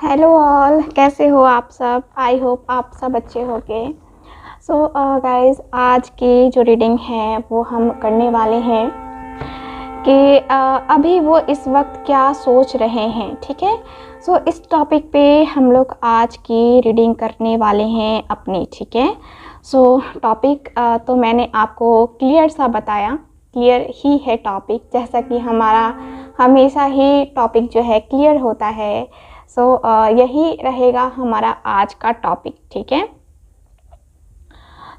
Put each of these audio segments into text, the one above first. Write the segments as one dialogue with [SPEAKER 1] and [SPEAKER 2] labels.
[SPEAKER 1] Hello all, कैसे हो आप सब। आई होप आप सब अच्छे होंगे। सो गाइस, आज की जो रीडिंग है वो हम करने वाले हैं कि अभी वो इस वक्त क्या सोच रहे हैं। ठीक है। सो इस टॉपिक पे हम लोग आज की रीडिंग करने वाले हैं अपनी। ठीक है। सो टॉपिक तो मैंने आपको क्लियर सा बताया, क्लियर ही है टॉपिक, जैसा कि हमारा हमेशा ही टॉपिक जो है क्लियर होता है। सो यही रहेगा हमारा आज का टॉपिक। ठीक है।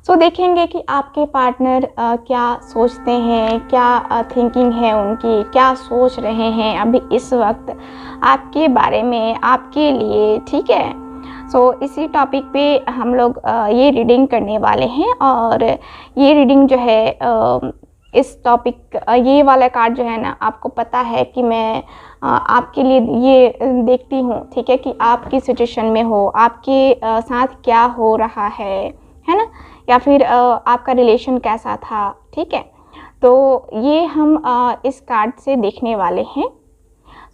[SPEAKER 1] सो देखेंगे कि आपके पार्टनर क्या सोचते हैं, क्या थिंकिंग है उनकी, क्या सोच रहे हैं अभी इस वक्त आपके बारे में, आपके लिए। ठीक है। सो इसी टॉपिक पे हम लोग ये रीडिंग करने वाले हैं। और ये रीडिंग जो है इस टॉपिक ये वाला कार्ड जो है ना, आपको पता है कि मैं आपके लिए ये देखती हूँ। ठीक है, कि आप किस सिचुएशन में हो, आपके साथ क्या हो रहा है ना, या फिर आपका रिलेशन कैसा था। ठीक है। तो ये हम इस कार्ड से देखने वाले हैं।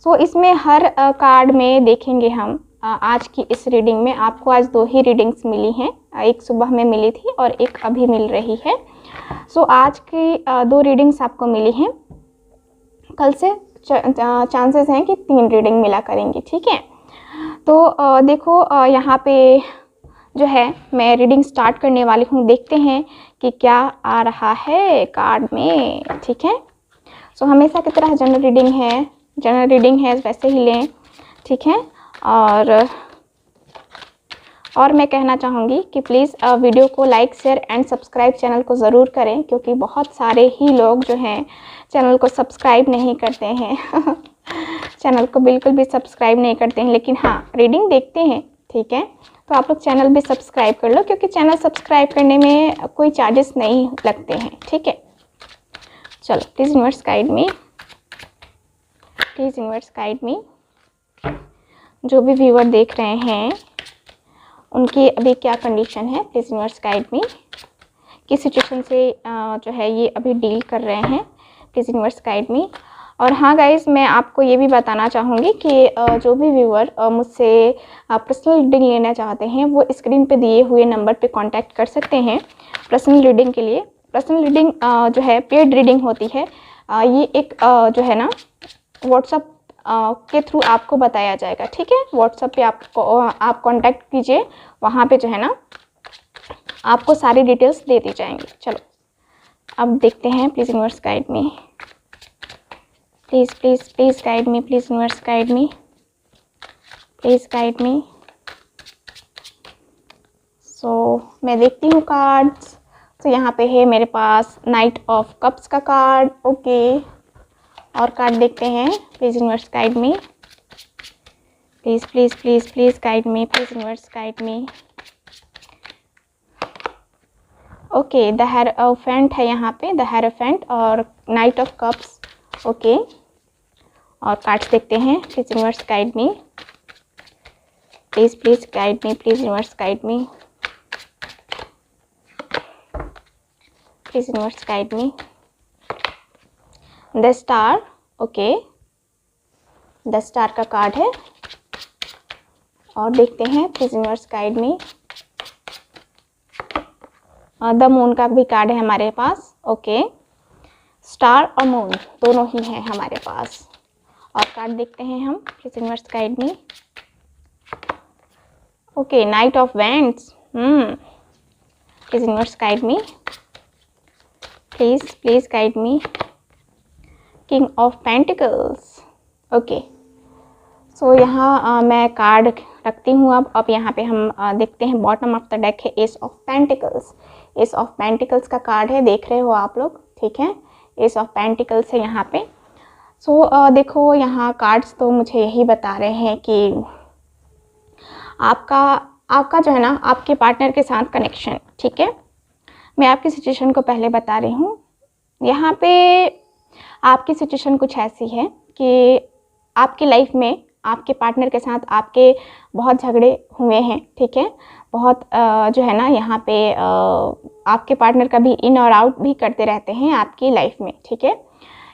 [SPEAKER 1] सो इसमें हर कार्ड में देखेंगे हम। आज की इस रीडिंग में आपको आज 2 ही रीडिंग्स मिली हैं, एक सुबह में मिली थी और एक अभी मिल रही है। सो आज की 2 रीडिंग्स आपको मिली हैं। कल से चांसेस हैं कि 3 रीडिंग मिला करेंगी। ठीक है। तो देखो यहाँ पे जो है मैं रीडिंग स्टार्ट करने वाली हूँ। देखते हैं कि क्या आ रहा है कार्ड में। ठीक है। सो हमेशा की तरह जनरल रीडिंग है वैसे ही लें। ठीक है। और मैं कहना चाहूँगी कि प्लीज़ वीडियो को like, share and subscribe channel को ज़रूर करें, क्योंकि बहुत सारे ही लोग जो हैं चैनल को सब्सक्राइब नहीं करते हैं चैनल को बिल्कुल भी सब्सक्राइब नहीं करते हैं, लेकिन हाँ रीडिंग देखते हैं। ठीक है। तो आप लोग चैनल भी सब्सक्राइब कर लो, क्योंकि चैनल सब्सक्राइब करने में कोई चार्जेस नहीं लगते हैं। ठीक है। चलो, please universe guide me, please universe guide मी। जो भी व्यूअर देख रहे हैं उनकी अभी क्या कंडीशन है, प्लीज़ यूनिवर्स गाइड मी। किस सिचुएशन से जो है ये अभी डील कर रहे हैं, प्लीज़ यूनिवर्स गाइड मी। और हाँ गाइस, मैं आपको ये भी बताना चाहूँगी कि जो भी व्यूअर मुझसे पर्सनल रीडिंग लेना चाहते हैं वो स्क्रीन पे दिए हुए नंबर पे कांटेक्ट कर सकते हैं पर्सनल रीडिंग के लिए। पर्सनल रीडिंग जो है पेड रीडिंग होती है। ये एक जो है ना व्हाट्सअप के थ्रू आपको बताया जाएगा। ठीक है। व्हाट्सएप पे आप कांटेक्ट कीजिए, वहाँ पे जो है ना आपको सारी डिटेल्स दे दी जाएंगी। चलो अब देखते हैं। Please universe guide me, please please please guide me, please universe guide me, please guide me. So मैं देखती हूँ कार्ड्स। तो यहाँ पे है मेरे पास नाइट ऑफ कप्स का कार्ड। ओके, और कार्ड देखते हैं। Please universe guide me, please please please please guide me, please universe guide me. Okay, the hierophant है यहाँ पे, द हेरोफेंट और नाइट ऑफ कप्स। ओके, और कार्ड्स देखते हैं। Please universe guide me, please please guide me, please universe guide me, please universe guide me. The star. Okay, the star का card है और देखते हैं। Please universe guide me. The moon का भी कार्ड है हमारे पास। ओके, स्टार और मून दोनों ही हैं हमारे पास। और कार्ड देखते हैं हम। Please universe guide me. Okay, knight of wands. Please universe guide me, please please guide me. King of pentacles. Okay, so यहाँ मैं कार्ड रखती हूँ। अब यहाँ पे हम देखते हैं। बॉटम ऑफ द डेक है S of pentacles. S of pentacles का कार्ड है, देख रहे हो आप लोग। ठीक है, एस ऑफ पेंटिकल्स है यहाँ पे। सो देखो यहाँ कार्ड्स तो मुझे यही बता रहे हैं कि आपका जो है ना आपके पार्टनर के साथ कनेक्शन। ठीक है। मैं आपकी सिचुएशन को पहले बता रही हूँ। यहाँ पे आपकी सिचुएशन कुछ ऐसी है कि आपकी लाइफ में आपके पार्टनर के साथ आपके बहुत झगड़े हुए हैं। ठीक है। बहुत जो है ना यहाँ पे आपके पार्टनर कभी इन और आउट भी करते रहते हैं आपकी लाइफ में। ठीक है।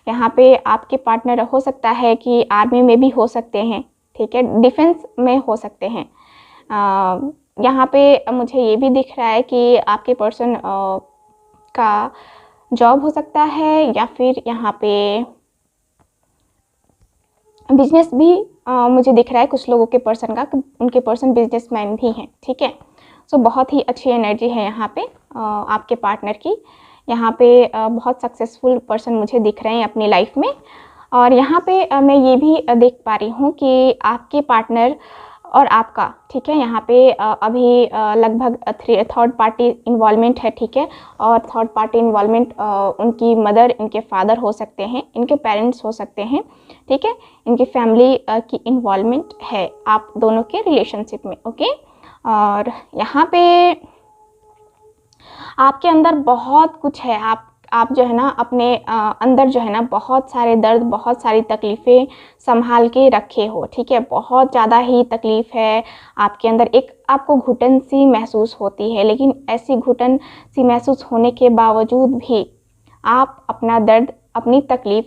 [SPEAKER 1] यहाँ पे आपके पार्टनर हो सकता है कि आर्मी में भी हो सकते हैं। ठीक है, डिफेंस में हो सकते हैं। यहाँ पे मुझे ये भी दिख रहा है कि आपके पर्सन का जॉब हो सकता है, या फिर यहाँ पे बिजनेस भी मुझे दिख रहा है कुछ लोगों के पर्सन का, उनके पर्सन बिजनेसमैन भी हैं, ठीक है। सो बहुत ही अच्छी एनर्जी है यहाँ पे आपके पार्टनर की। यहाँ पे बहुत सक्सेसफुल पर्सन मुझे दिख रहे हैं अपनी लाइफ में। और यहाँ पे मैं ये भी देख पा रही हूँ कि आपके पार्टनर और आपका, ठीक है, यहाँ पे अभी लगभग थर्ड पार्टी इन्वॉल्वमेंट है, ठीक है। और थर्ड पार्टी इन्वॉल्वमेंट उनकी मदर, इनके फादर हो सकते हैं, इनके पेरेंट्स हो सकते हैं, ठीक है। इनकी फैमिली की इन्वॉल्वमेंट है आप दोनों के रिलेशनशिप में, ओके। और यहाँ पे आपके अंदर बहुत कुछ है। आप जो है ना अपने अंदर जो है ना बहुत सारे दर्द, बहुत सारी तकलीफ़ें संभाल के रखे हो, ठीक है। बहुत ज़्यादा ही तकलीफ़ है आपके अंदर, एक आपको घुटन सी महसूस होती है, लेकिन ऐसी घुटन सी महसूस होने के बावजूद भी आप अपना दर्द, अपनी तकलीफ़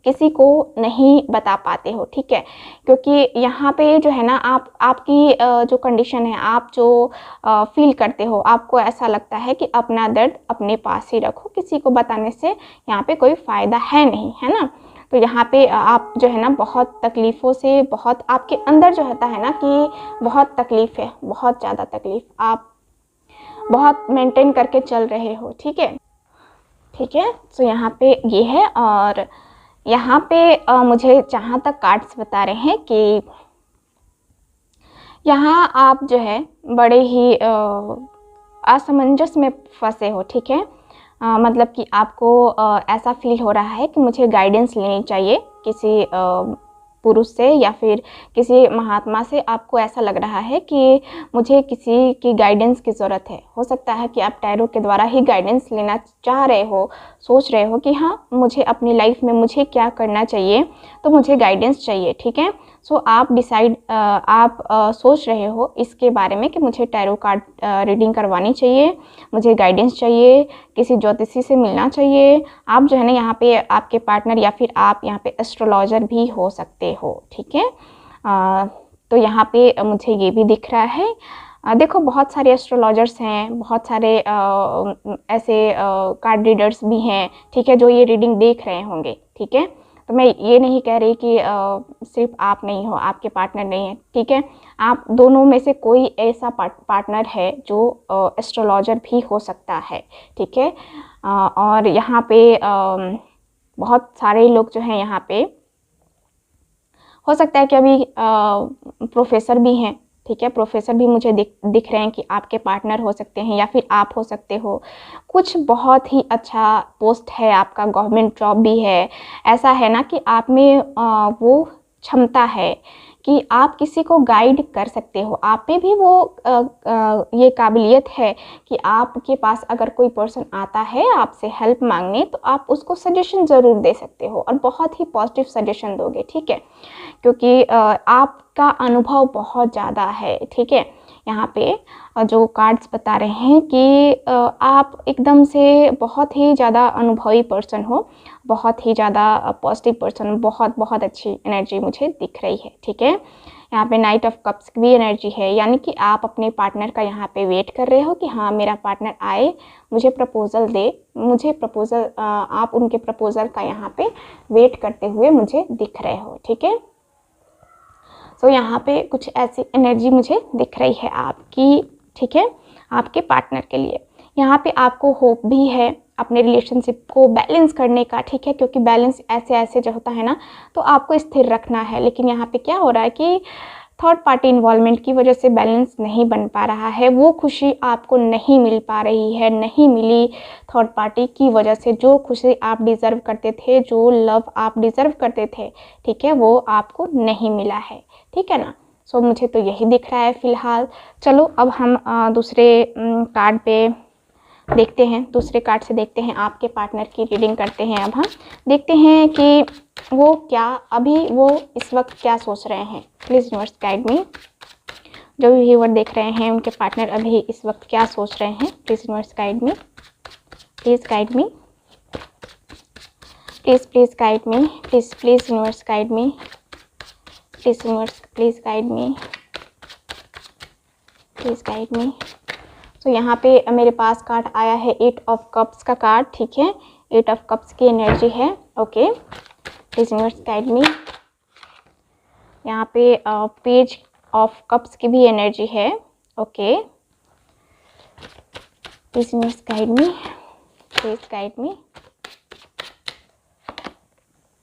[SPEAKER 1] किसी को नहीं बता पाते हो, ठीक है। क्योंकि यहाँ पे जो है ना आपकी जो कंडीशन है, आप जो फील करते हो, आपको ऐसा लगता है कि अपना दर्द अपने पास ही रखो, किसी को बताने से यहाँ पे कोई फ़ायदा है नहीं, है ना। तो यहाँ पे आप जो है ना बहुत तकलीफ़ों से, बहुत आपके अंदर जो होता है ना कि बहुत तकलीफ़ है, बहुत ज़्यादा तकलीफ़, आप बहुत मेंटेन करके चल रहे हो, ठीक है, ठीक है। तो यहाँ पे ये है। और यहाँ पे मुझे जहाँ तक कार्ड्स बता रहे हैं कि यहाँ आप जो है बड़े ही असमंजस में फंसे हो, ठीक है। मतलब कि आपको ऐसा फील हो रहा है कि मुझे गाइडेंस लेनी चाहिए किसी पुरुष से या फिर किसी महात्मा से। आपको ऐसा लग रहा है कि मुझे किसी की गाइडेंस की ज़रूरत है। हो सकता है कि आप टैरो के द्वारा ही गाइडेंस लेना चाह रहे हो, सोच रहे हो कि हाँ मुझे अपनी लाइफ में मुझे क्या करना चाहिए, तो मुझे गाइडेंस चाहिए, ठीक है। सो आप सोच रहे हो इसके बारे में कि मुझे टैरो कार्ड रीडिंग करवानी चाहिए, मुझे गाइडेंस चाहिए, किसी ज्योतिषी से मिलना चाहिए। आप जो है ना यहाँ पे आपके पार्टनर या फिर आप यहाँ पे एस्ट्रोलॉजर भी हो सकते हो, ठीक है। तो यहाँ पे मुझे ये भी दिख रहा है। देखो बहुत सारे एस्ट्रोलॉजर्स हैं, बहुत सारे ऐसे कार्ड रीडर्स भी हैं, ठीक है, जो ये रीडिंग देख रहे होंगे, ठीक है। तो मैं ये नहीं कह रही कि सिर्फ आप नहीं हो, आपके पार्टनर नहीं है, ठीक है। आप दोनों में से कोई ऐसा पार्टनर है जो एस्ट्रोलॉजर भी हो सकता है, ठीक है। और यहाँ पे बहुत सारे लोग जो हैं यहाँ पे, हो सकता है कि अभी प्रोफेसर भी हैं, ठीक है। प्रोफेसर भी मुझे दिख रहे हैं कि आपके पार्टनर हो सकते हैं या फिर आप हो सकते हो। कुछ बहुत ही अच्छा पोस्ट है आपका, गवर्नमेंट जॉब भी है। ऐसा है ना कि आप में वो क्षमता है कि आप किसी को गाइड कर सकते हो। आप में भी वो ये काबिलियत है कि आपके पास अगर कोई पर्सन आता है आपसे हेल्प मांगने, तो आप उसको सजेशन ज़रूर दे सकते हो और बहुत ही पॉजिटिव सजेशन दोगे, ठीक है। क्योंकि आपका अनुभव बहुत ज़्यादा है, ठीक है। यहाँ पे जो कार्ड्स बता रहे हैं कि आप एकदम से बहुत ही ज़्यादा अनुभवी पर्सन हो, बहुत ही ज़्यादा पॉजिटिव पर्सन, बहुत अच्छी एनर्जी मुझे दिख रही है, ठीक है। यहाँ पे नाइट ऑफ कप्स की भी एनर्जी है, यानी कि आप अपने पार्टनर का यहाँ पे वेट कर रहे हो कि हाँ मेरा पार्टनर आए, मुझे प्रपोज़ल दे, मुझे प्रपोज़ल, आप उनके प्रपोज़ल का यहाँ पे वेट करते हुए मुझे दिख रहे हो, ठीक है। तो यहाँ पे कुछ ऐसी एनर्जी मुझे दिख रही है आपकी, ठीक है, आपके पार्टनर के लिए। यहाँ पे आपको होप भी है अपने रिलेशनशिप को बैलेंस करने का, ठीक है। क्योंकि बैलेंस ऐसे जो होता है ना, तो आपको स्थिर रखना है। लेकिन यहाँ पे क्या हो रहा है कि थर्ड पार्टी इन्वॉल्वमेंट की वजह से बैलेंस नहीं बन पा रहा है। वो खुशी आपको नहीं मिल पा रही है, नहीं मिली थर्ड पार्टी की वजह से। जो खुशी आप डिज़र्व करते थे, जो लव आप डिज़र्व करते थे, ठीक है, वो आपको नहीं मिला है, ठीक है ना। सो मुझे तो यही दिख रहा है फ़िलहाल। चलो अब हम दूसरे कार्ड पे देखते हैं, दूसरे कार्ड से देखते हैं, आपके पार्टनर की रीडिंग करते हैं। अब हम देखते हैं कि वो क्या, अभी वो इस वक्त क्या सोच रहे हैं। प्लीज़ यूनिवर्स गाइड मी। जो भी व्यूअर देख रहे हैं उनके पार्टनर अभी इस वक्त क्या सोच रहे हैं। Please universe guide me, please guide me, please guide me, please universe guide me, please universe, please guide me, please guide मी। तो यहाँ पे मेरे पास कार्ड आया है 8 ऑफ कप्स का कार्ड, ठीक है। 8 ऑफ कप्स की एनर्जी है, ओके। प्लीज़ यूनिवर्स गाइड मी। यहाँ पे पेज ऑफ कप्स की भी एनर्जी है, okay. Please universe guide me, please guide me,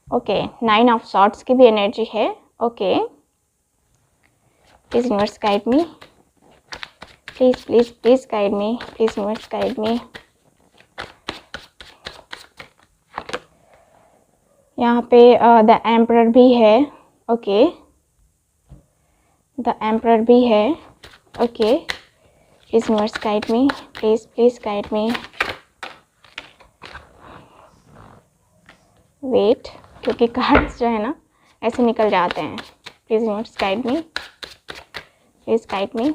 [SPEAKER 1] okay. 9 of swords की भी एनर्जी है, okay. Please universe guide me, please please please guide me, please universe guide मी। यहाँ पे द एम्परर भी है, ओके। द एम्परर भी है, okay. Please universe guide me, please please guide me. Wait, क्योंकि कार्ड्स जो है ना ऐसे निकल जाते हैं। Please universe guide me, please guide me.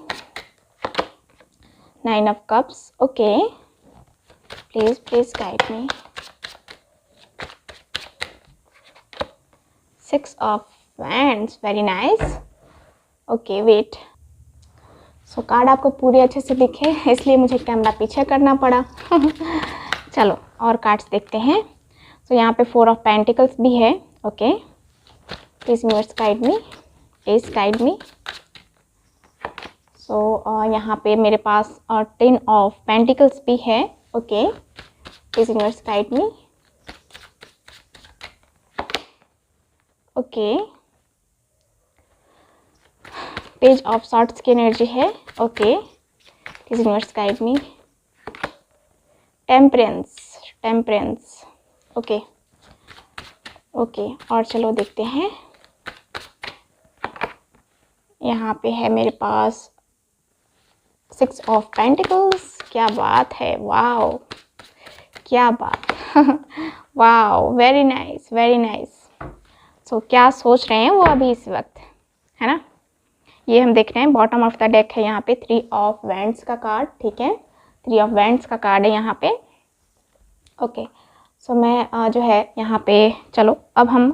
[SPEAKER 1] 9 of cups, okay. Please please guide me. 6 of wands, very nice, okay. Wait, so card आपको पूरे अच्छे से दिखे इसलिए मुझे कैमरा पीछे करना पड़ा चलो और कार्ड्स देखते हैं। सो यहाँ पे 4 ऑफ पेंटिकल्स भी है, okay. Please universe guide me, please guide me. So यहाँ पे मेरे पास 10 ऑफ पेंटिकल्स भी है, okay. Please universe guide me, okay. Page of swords की एनर्जी है, okay. Please universe guide me. Temperance, temperance, okay okay. और चलो देखते हैं। यहाँ पे है मेरे पास 6 ऑफ पेंटिकल्स, क्या बात है, वाओ, क्या बात wow, very nice, very nice. So क्या सोच रहे हैं वो अभी इस वक्त, है ना। ये हम देख रहे हैं बॉटम ऑफ द डेक है यहाँ पे 3 ऑफ वैंड्स का कार्ड, ठीक है। 3 ऑफ वैंड्स का कार्ड है यहाँ पे, ओके। सो मैं जो है यहाँ पे, चलो अब हम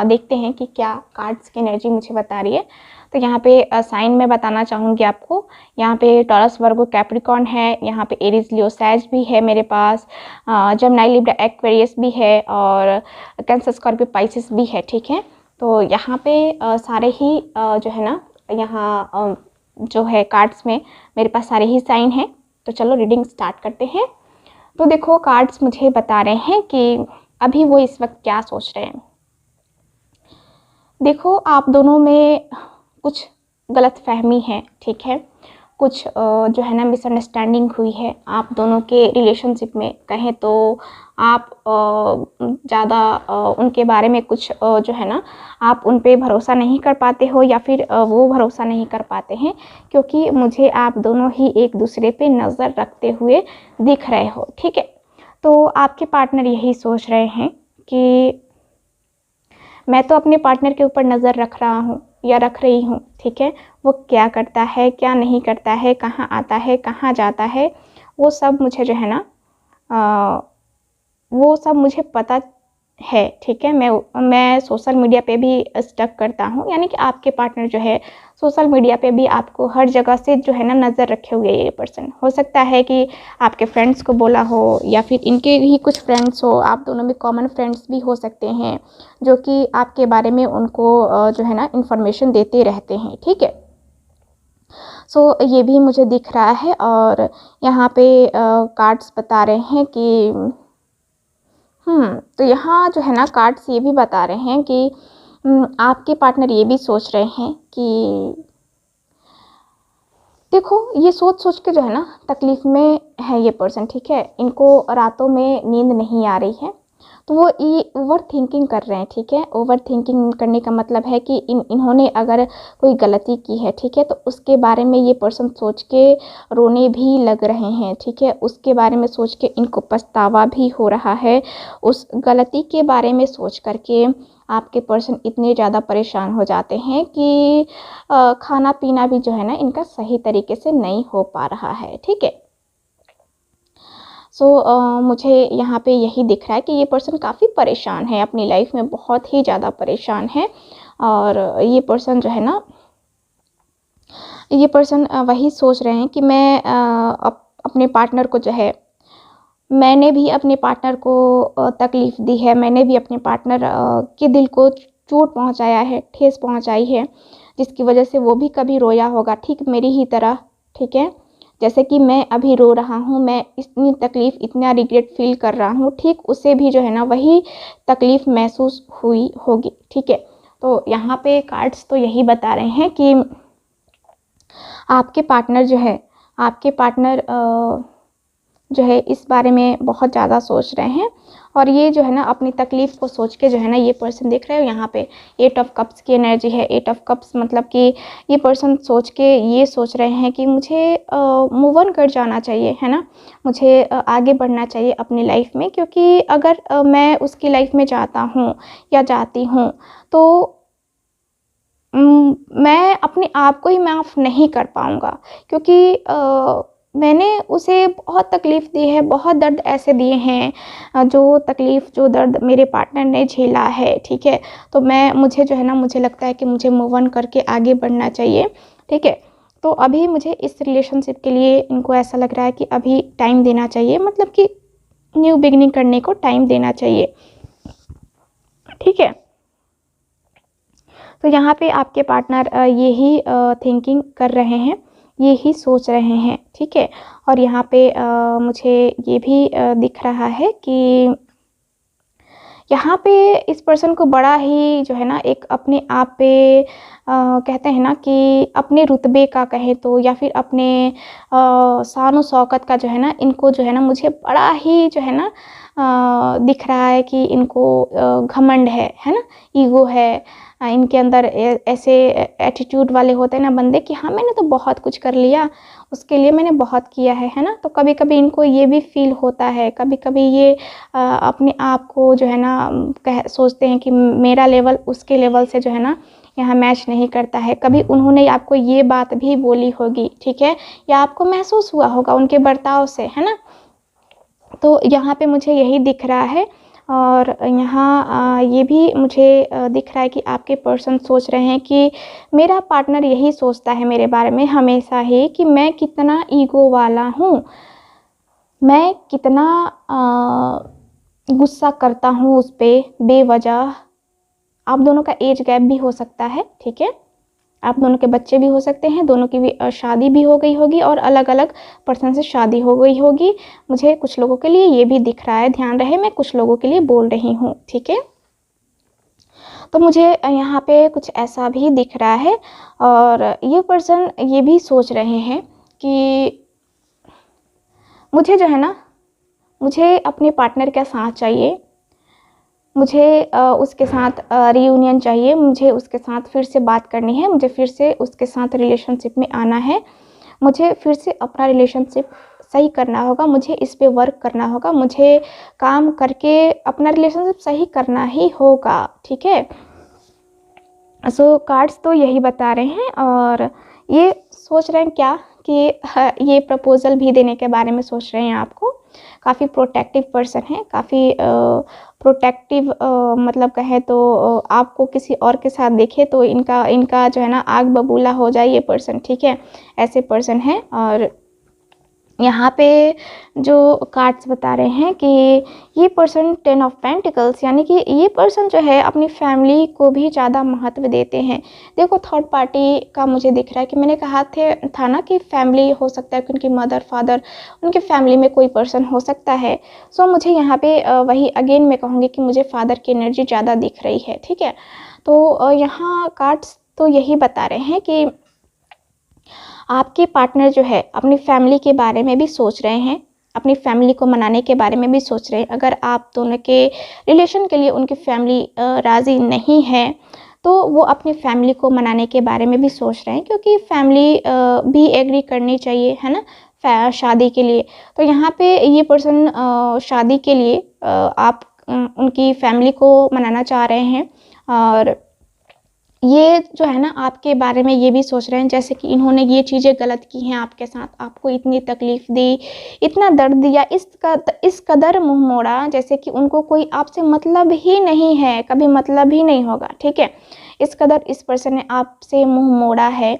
[SPEAKER 1] देखते हैं कि क्या कार्ड्स की एनर्जी मुझे बता रही है। तो यहाँ पे साइन में बताना चाहूँगी आपको। यहाँ पे टॉरस, वर्गो, कैप्रिकॉर्न है, यहाँ पे एरीज, लियो, सैज भी है मेरे पास, जेमिनी, लिब्रा, एक्वेरियस भी है, और कैंसर, स्कॉर्पियो, पाइसेस भी है, ठीक है। तो यहाँ पे सारे ही जो है ना, यहाँ जो है कार्ड्स में मेरे पास सारे ही साइन हैं। तो चलो रीडिंग स्टार्ट करते हैं। तो देखो कार्ड्स मुझे बता रहे हैं कि अभी वो इस वक्त क्या सोच रहे हैं। देखो आप दोनों में कुछ गलतफहमी है, ठीक है। कुछ जो है ना मिसअंडरस्टैंडिंग हुई है आप दोनों के रिलेशनशिप में। कहें तो आप ज़्यादा उनके बारे में कुछ जो है ना आप उन पे भरोसा नहीं कर पाते हो, या फिर वो भरोसा नहीं कर पाते हैं, क्योंकि मुझे आप दोनों ही एक दूसरे पे नज़र रखते हुए दिख रहे हो, ठीक है। तो आपके पार्टनर यही सोच रहे हैं कि मैं तो अपने पार्टनर के ऊपर नज़र रख रहा हूँ या रख रही हूँ, ठीक है। वो क्या करता है, क्या नहीं करता है, कहाँ आता है, कहाँ जाता है, वो सब मुझे जो है ना वो सब मुझे पता है, ठीक है। मैं सोशल मीडिया पे भी स्टक करता हूँ, यानी कि आपके पार्टनर जो है सोशल मीडिया पे भी आपको हर जगह से जो है ना नज़र रखे हुए ये पर्सन। हो सकता है कि आपके फ्रेंड्स को बोला हो, या फिर इनके ही कुछ फ्रेंड्स हो, आप दोनों में कॉमन फ्रेंड्स भी हो सकते हैं, जो कि आपके बारे में उनको जो है ना इन्फॉर्मेशन देते रहते हैं, ठीक है। सो ये भी मुझे दिख रहा है। और यहाँ पे कार्ड्स बता रहे हैं कि तो यहाँ जो है ना कार्ड्स ये भी बता रहे हैं कि आपके पार्टनर ये भी सोच रहे हैं कि देखो ये सोच सोच के जो है ना तकलीफ़ में है ये पर्सन, ठीक है। इनको रातों में नींद नहीं आ रही है, तो वो ये ओवर थिंकिंग कर रहे हैं, ठीक है। ओवर थिंकिंग करने का मतलब है कि इन्होंने अगर कोई गलती की है, ठीक है, तो उसके बारे में ये पर्सन सोच के रोने भी लग रहे हैं, ठीक है। उसके बारे में सोच के इनको पछतावा भी हो रहा है। उस गलती के बारे में सोच करके आपके पर्सन इतने ज़्यादा परेशान हो जाते हैं कि खाना पीना भी जो है ना इनका सही तरीके से नहीं हो पा रहा है, ठीक है। सो मुझे यहाँ पे यही दिख रहा है कि ये पर्सन काफ़ी परेशान है अपनी लाइफ में, बहुत ही ज़्यादा परेशान है। और ये पर्सन जो है ना, ये पर्सन वही सोच रहे हैं कि मैं अपने पार्टनर को जो है, मैंने भी अपने पार्टनर को तकलीफ़ दी है, मैंने भी अपने पार्टनर के दिल को चोट पहुंचाया है, ठेस पहुंचाई है, जिसकी वजह से वो भी कभी रोया होगा, ठीक मेरी ही तरह, ठीक है। जैसे कि मैं अभी रो रहा हूँ, मैं इतनी तकलीफ़, इतना रिग्रेट फील कर रहा हूँ, ठीक उसे भी जो है ना वही तकलीफ़ महसूस हुई होगी, ठीक है। तो यहाँ पे कार्ड्स तो यही बता रहे हैं कि आपके पार्टनर जो है, आपके पार्टनर जो है इस बारे में बहुत ज़्यादा सोच रहे हैं, और ये जो है ना अपनी तकलीफ़ को सोच के जो है ना, ये पर्सन देख रहे हो यहाँ पे 8 ऑफ कप्स की एनर्जी है। 8 ऑफ कप्स मतलब कि ये पर्सन सोच के ये सोच रहे हैं कि मुझे मूव ऑन कर जाना चाहिए, है ना, मुझे आगे बढ़ना चाहिए अपनी लाइफ में, क्योंकि अगर मैं उसकी लाइफ में जाता हूँ या जाती हूँ तो मैं अपने आप को ही माफ़ नहीं कर पाऊँगा, क्योंकि मैंने उसे बहुत तकलीफ़ दी है, बहुत दर्द ऐसे दिए हैं, जो तकलीफ़, जो दर्द मेरे पार्टनर ने झेला है, ठीक है। तो मुझे जो है ना, मुझे लगता है कि मुझे मूव ऑन करके आगे बढ़ना चाहिए, ठीक है। तो अभी मुझे इस रिलेशनशिप के लिए इनको ऐसा लग रहा है कि अभी टाइम देना चाहिए, मतलब कि न्यू बिगिनिंग करने को टाइम देना चाहिए, ठीक है। तो यहाँ पे आपके पार्टनर यही थिंकिंग कर रहे हैं, यही सोच रहे हैं, ठीक है। और यहाँ पे मुझे ये भी दिख रहा है कि यहाँ पे इस पर्सन को बड़ा ही जो है ना एक अपने आप पे कहते हैं ना कि अपने रुतबे का कहें तो, या फिर अपने शान शौकत का जो है ना, इनको जो है ना मुझे बड़ा ही जो है ना दिख रहा है कि इनको घमंड है ना, ईगो है इनके अंदर। ऐसे एटीट्यूड वाले होते हैं ना बंदे कि हाँ मैंने तो बहुत कुछ कर लिया, उसके लिए मैंने बहुत किया है ना। तो कभी कभी इनको ये भी फील होता है, कभी कभी ये अपने आप को जो है ना सोचते हैं कि मेरा लेवल उसके लेवल से जो है ना यहाँ मैच नहीं करता है। कभी उन्होंने आपको ये बात भी बोली होगी, ठीक है, या आपको महसूस हुआ होगा उनके बर्ताव से, है ना। तो यहाँ पे मुझे यही दिख रहा है। और यहाँ ये भी मुझे दिख रहा है कि आपके पर्सन सोच रहे हैं कि मेरा पार्टनर यही सोचता है मेरे बारे में हमेशा ही कि मैं कितना ईगो वाला हूँ, मैं कितना गुस्सा करता हूँ उस पर बेवजह। आप दोनों का एज गैप भी हो सकता है, ठीक है, आप दोनों के बच्चे भी हो सकते हैं, दोनों की भी शादी भी हो गई होगी और अलग अलग पर्सन से शादी हो गई होगी। मुझे कुछ लोगों के लिए ये भी दिख रहा है, ध्यान रहे मैं कुछ लोगों के लिए बोल रही हूँ, ठीक है। तो मुझे यहाँ पे कुछ ऐसा भी दिख रहा है। और ये पर्सन ये भी सोच रहे हैं कि मुझे जो है ना, मुझे अपने पार्टनर का साथ चाहिए, मुझे उसके साथ रीयूनियन चाहिए, मुझे उसके साथ फिर से बात करनी है, मुझे फिर से उसके साथ रिलेशनशिप में आना है, मुझे फिर से अपना रिलेशनशिप सही करना होगा, मुझे इस पे वर्क करना होगा, मुझे काम करके अपना रिलेशनशिप सही करना ही होगा, ठीक है। सो कार्ड्स तो यही बता रहे हैं। और ये सोच रहे हैं क्या कि ये प्रपोज़ल भी देने के बारे में सोच रहे हैं आपको। काफ़ी प्रोटेक्टिव पर्सन है, काफ़ी प्रोटेक्टिव, मतलब कहे तो आपको किसी और के साथ देखे तो इनका जो है ना आग बबूला हो जाए ये पर्सन, ठीक है, ऐसे पर्सन है। और यहाँ पे जो कार्ड्स बता रहे हैं कि ये पर्सन 10 ऑफ पेंटिकल्स, यानी कि ये पर्सन जो है अपनी फैमिली को भी ज़्यादा महत्व देते हैं। देखो थर्ड पार्टी का मुझे दिख रहा है कि मैंने कहा था ना कि फैमिली हो सकता है कि उनकी मदर फादर, उनके फैमिली में कोई पर्सन हो सकता है। सो मुझे यहाँ पे वही अगेन मैं कहूँगी कि मुझे फादर की एनर्जी ज़्यादा दिख रही है, ठीक है। तो यहाँ कार्ड्स तो यही बता रहे हैं कि आपके पार्टनर जो है अपनी फैमिली के बारे में भी सोच रहे हैं, अपनी फैमिली को मनाने के बारे में भी सोच रहे हैं। अगर आप दोनों के रिलेशन के लिए उनकी फैमिली राज़ी नहीं है तो वो अपनी फैमिली को मनाने के बारे में भी सोच रहे हैं, क्योंकि फैमिली भी एग्री करनी चाहिए, है ना, शादी के लिए। तो यहाँ पे ये पर्सन शादी के लिए आप उनकी फैमिली को मनाना चाह रहे हैं। और ये जो है ना आपके बारे में ये भी सोच रहे हैं जैसे कि इन्होंने ये चीज़ें गलत की हैं आपके साथ, आपको इतनी तकलीफ़ दी, इतना दर्द दिया, इस कदर मुँह मोड़ा जैसे कि उनको कोई आपसे मतलब ही नहीं है, कभी मतलब ही नहीं होगा, ठीक है। इस कदर इस पर्सन ने आपसे मुंह मोड़ा है,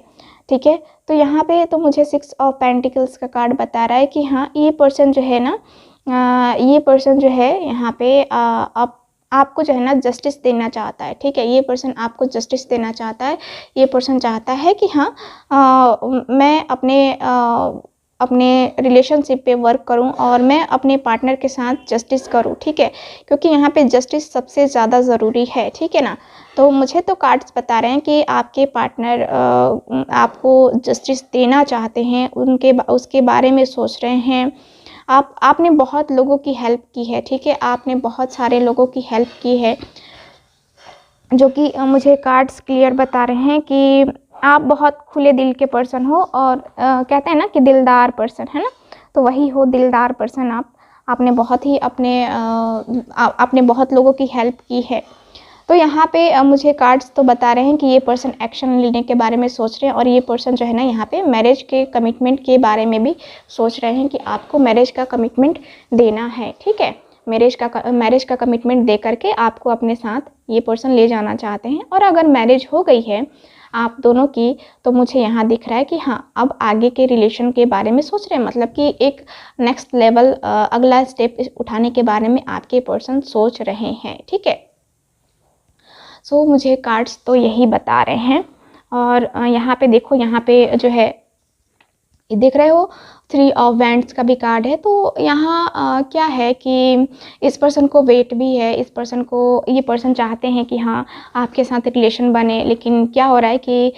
[SPEAKER 1] ठीक है। तो यहाँ पे तो मुझे 6 ऑफ पेंटिकल्स का कार्ड बता रहा है कि हाँ ये पर्सन जो है ना, ये पर्सन जो है यहाँ पे आपको जो है ना जस्टिस देना चाहता है, ठीक है। ये पर्सन आपको जस्टिस देना चाहता है। ये पर्सन चाहता है कि हाँ मैं अपने रिलेशनशिप पे वर्क करूं और मैं अपने पार्टनर के साथ जस्टिस करूं, ठीक है, क्योंकि यहाँ पे जस्टिस सबसे ज़्यादा ज़रूरी है, ठीक है ना। तो मुझे तो कार्ड्स बता रहे हैं कि आपके पार्टनर आपको जस्टिस देना चाहते हैं, उसके बारे में सोच रहे हैं। आपने बहुत लोगों की हेल्प की है, ठीक है, आपने बहुत सारे लोगों की हेल्प की है, जो कि मुझे कार्ड्स क्लियर बता रहे हैं कि आप बहुत खुले दिल के पर्सन हो और कहते हैं ना कि दिलदार पर्सन, है ना, तो वही हो दिलदार पर्सन आप। आपने बहुत ही आपने बहुत लोगों की हेल्प की है। तो यहाँ पे मुझे कार्ड्स तो बता रहे हैं कि ये पर्सन एक्शन लेने के बारे में सोच रहे हैं और ये पर्सन जो है ना यहाँ पे मैरिज के कमिटमेंट के बारे में भी सोच रहे हैं कि आपको मैरिज का कमिटमेंट देना है, ठीक है। मैरिज का कमिटमेंट दे करके आपको अपने साथ ये पर्सन ले जाना चाहते हैं। और अगर मैरिज हो गई है आप दोनों की, तो मुझे यहाँ दिख रहा है कि हाँ अब आगे के रिलेशन के बारे में सोच रहे हैं, मतलब कि एक नेक्स्ट लेवल अगला स्टेप उठाने के बारे में आपके पर्सन सोच रहे हैं, ठीक है। सो मुझे कार्ड्स तो यही बता रहे हैं। और यहाँ पे देखो, यहाँ पे जो है देख रहे हो 3 ऑफ वैंड्स का भी कार्ड है। तो यहाँ क्या है कि इस पर्सन को वेट भी है, इस पर्सन को, ये पर्सन चाहते हैं कि हाँ आपके साथ रिलेशन बने, लेकिन क्या हो रहा है कि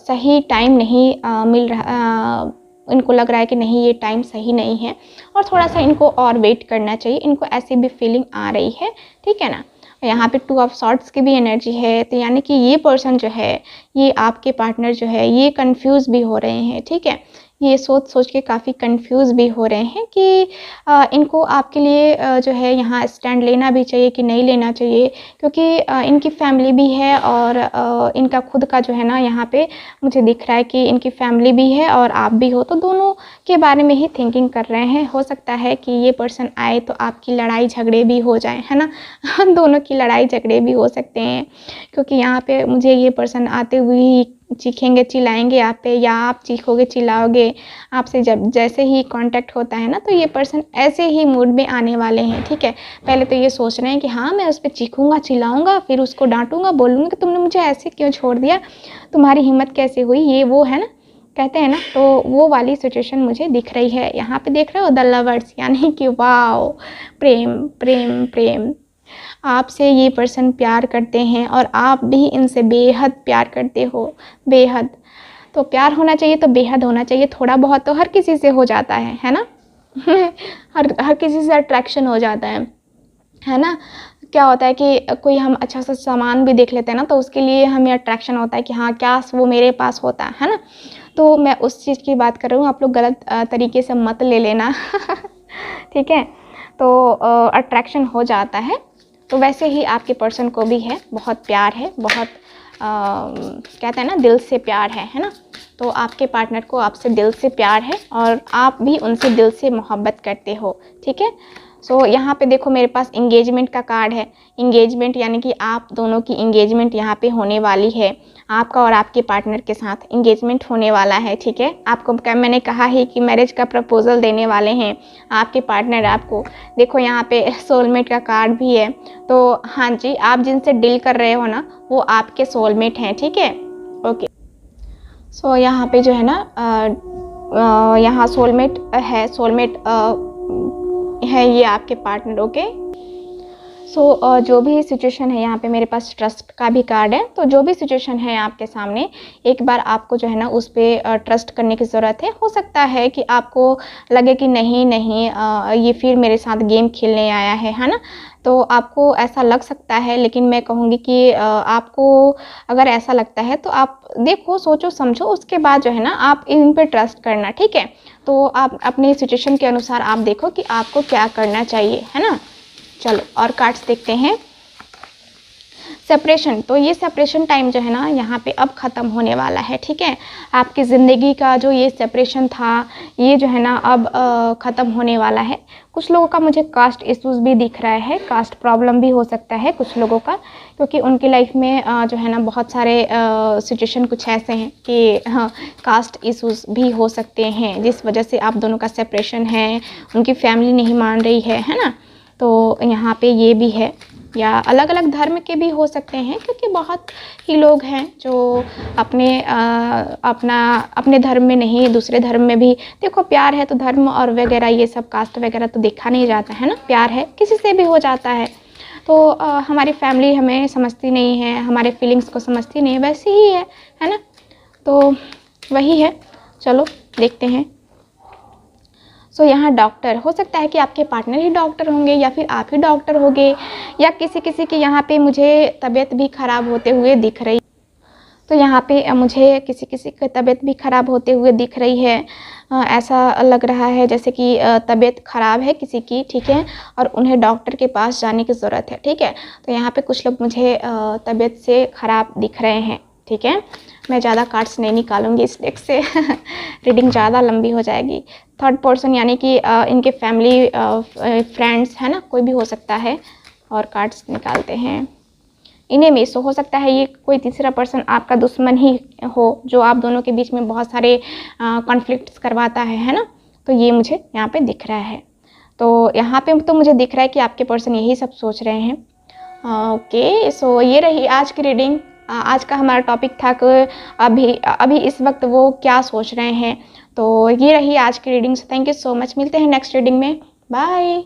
[SPEAKER 1] सही टाइम नहीं मिल रहा। इनको लग रहा है कि नहीं ये टाइम सही नहीं है और थोड़ा सा इनको और वेट करना चाहिए, इनको ऐसी भी फीलिंग आ रही है, ठीक है ना। यहाँ पे 2 ऑफ सॉर्ड्स की भी एनर्जी है। तो यानी कि ये पर्सन जो है, ये आपके पार्टनर जो है, ये कंफ्यूज भी हो रहे हैं, ठीक है। ये सोच के काफ़ी कंफ्यूज भी हो रहे हैं कि इनको आपके लिए जो है यहाँ स्टैंड लेना भी चाहिए कि नहीं लेना चाहिए, क्योंकि इनकी फैमिली भी है और इनका खुद का जो है ना यहाँ पे मुझे दिख रहा है कि इनकी फैमिली भी है और आप भी हो, तो दोनों के बारे में ही थिंकिंग कर रहे हैं। हो सकता है कि ये पर्सन आए तो आपकी लड़ाई झगड़े भी हो जाए, है ना दोनों की लड़ाई झगड़े भी हो सकते हैं, क्योंकि यहाँ पे मुझे ये पर्सन आते हुए ही चीखेंगे चिल्लाएंगे आप पे, या आप चीखोगे चिल्लाओगे। आपसे जब जैसे ही कांटेक्ट होता है ना, तो ये पर्सन ऐसे ही मूड में आने वाले हैं, ठीक है। पहले तो ये सोच रहे हैं कि हाँ मैं उस पर चीखूंगा चिल्लाऊंगा, फिर उसको डांटूंगा, बोलूँगा कि तुमने मुझे ऐसे क्यों छोड़ दिया, तुम्हारी हिम्मत कैसे हुई, ये वो, है ना, कहते हैं ना, तो वो वाली सिचुएशन मुझे दिख रही है। यहाँ पे देख रहे हो द लवर्स, यानी कि वाओ, प्रेम प्रेम प्रेम। आपसे ये पर्सन प्यार करते हैं और आप भी इनसे बेहद प्यार करते हो, बेहद। तो प्यार होना चाहिए तो बेहद होना चाहिए, थोड़ा बहुत तो हर किसी से हो जाता है ना हर किसी से अट्रैक्शन हो जाता है ना। क्या होता है कि कोई हम अच्छा सा सामान भी देख लेते हैं ना, तो उसके लिए हमें अट्रैक्शन होता है कि हाँ क्या वो मेरे पास होता है ना। तो मैं उस चीज़ की बात कर रही हूँ, आप लोग गलत तरीके से मत ले लेना ठीक है। तो अट्रैक्शन हो जाता है। तो वैसे ही आपके पर्सन को भी है, बहुत प्यार है, बहुत कहते हैं ना दिल से प्यार है ना। तो आपके पार्टनर को आपसे दिल से प्यार है और आप भी उनसे दिल से मोहब्बत करते हो, ठीक है। सो यहाँ पे देखो मेरे पास इंगेजमेंट का कार्ड है। इंगेजमेंट यानी कि आप दोनों की इंगेजमेंट यहाँ पे होने वाली है, आपका और आपके पार्टनर के साथ इंगेजमेंट होने वाला है, ठीक है। आपको मैंने कहा है कि मैरिज का प्रपोजल देने वाले हैं आपके पार्टनर आपको। देखो यहाँ पे सोलमेट का कार्ड भी है। तो हाँ जी, आप जिनसे डील कर रहे हो ना, वो आपके सोलमेट हैं, ठीक है, ओके। सो यहाँ पे जो है ना यहाँ सोलमेट है, सोलमेट है ये आपके पार्टनर, ओके। सो जो भी सिचुएशन है यहाँ पे मेरे पास ट्रस्ट का भी कार्ड है। तो जो भी सिचुएशन है आपके सामने, एक बार आपको जो है ना उस पर ट्रस्ट करने की ज़रूरत है। हो सकता है कि आपको लगे कि नहीं ये फिर मेरे साथ गेम खेलने आया है ना, तो आपको ऐसा लग सकता है। लेकिन मैं कहूँगी कि आपको अगर ऐसा लगता है तो आप देखो, सोचो समझो, उसके बाद जो है ना आप इन पे ट्रस्ट करना, ठीक है। तो आप अपनी सिचुएशन के अनुसार आप देखो कि आपको क्या करना चाहिए, है ना। चलो और कार्ड्स देखते हैं। सेपरेशन, तो ये सेपरेशन टाइम जो है ना यहाँ पे अब ख़त्म होने वाला है, ठीक है। आपकी ज़िंदगी का जो ये सेपरेशन था, ये जो है ना अब ख़त्म होने वाला है। कुछ लोगों का मुझे कास्ट इश्यूज भी दिख रहा है, कास्ट प्रॉब्लम भी हो सकता है कुछ लोगों का, क्योंकि उनकी लाइफ में जो है ना बहुत सारे सिचुएशन कुछ ऐसे हैं कि हाँ कास्ट इश्यूज भी हो सकते हैं, जिस वजह से आप दोनों का सेपरेशन है, उनकी फैमिली नहीं मान रही है ना। तो यहाँ पे ये भी है, या अलग अलग धर्म के भी हो सकते हैं, क्योंकि बहुत ही लोग हैं जो अपने धर्म में नहीं दूसरे धर्म में भी, देखो प्यार है तो धर्म और वगैरह ये सब कास्ट वगैरह तो देखा नहीं जाता है ना, प्यार है किसी से भी हो जाता है। तो हमारी फैमिली हमें समझती नहीं है, हमारे फीलिंग्स को समझती नहीं है, वैसे ही है ना। तो वही है, चलो देखते हैं। सो यहाँ डॉक्टर हो सकता है कि आपके पार्टनर ही डॉक्टर होंगे, या फिर आप ही डॉक्टर होंगे, या किसी किसी की यहाँ पे मुझे तबीयत भी ख़राब होते हुए दिख रही। तो यहाँ पे मुझे किसी किसी की तबीयत भी ख़राब होते हुए दिख रही है। ऐसा लग रहा है जैसे कि तबीयत ख़राब है किसी की, ठीक है, और उन्हें डॉक्टर के पास जाने की ज़रूरत है, ठीक है। तो यहाँ पे कुछ लोग मुझे तबीयत से ख़राब दिख रहे हैं, ठीक है। मैं ज़्यादा कार्ड्स नहीं निकालूंगी इस डेक से रीडिंग ज़्यादा लंबी हो जाएगी। थर्ड पर्सन यानी कि इनके फैमिली फ्रेंड्स है ना, कोई भी हो सकता है, और कार्ड्स निकालते हैं इन्हें में। सो हो सकता है ये कोई तीसरा पर्सन आपका दुश्मन ही हो, जो आप दोनों के बीच में बहुत सारे कॉन्फ्लिक्ट्स करवाता है ना। तो ये मुझे यहाँ पे दिख रहा है। तो यहाँ पे तो मुझे दिख रहा है कि आपके पर्सन यही सब सोच रहे हैं। ओके, सो ये रही आज की रीडिंग। आज का हमारा टॉपिक था कि अभी इस वक्त वो क्या सोच रहे हैं। तो ये रही आज की reading. Thank you so much, मिलते हैं नेक्स्ट रीडिंग में, बाय।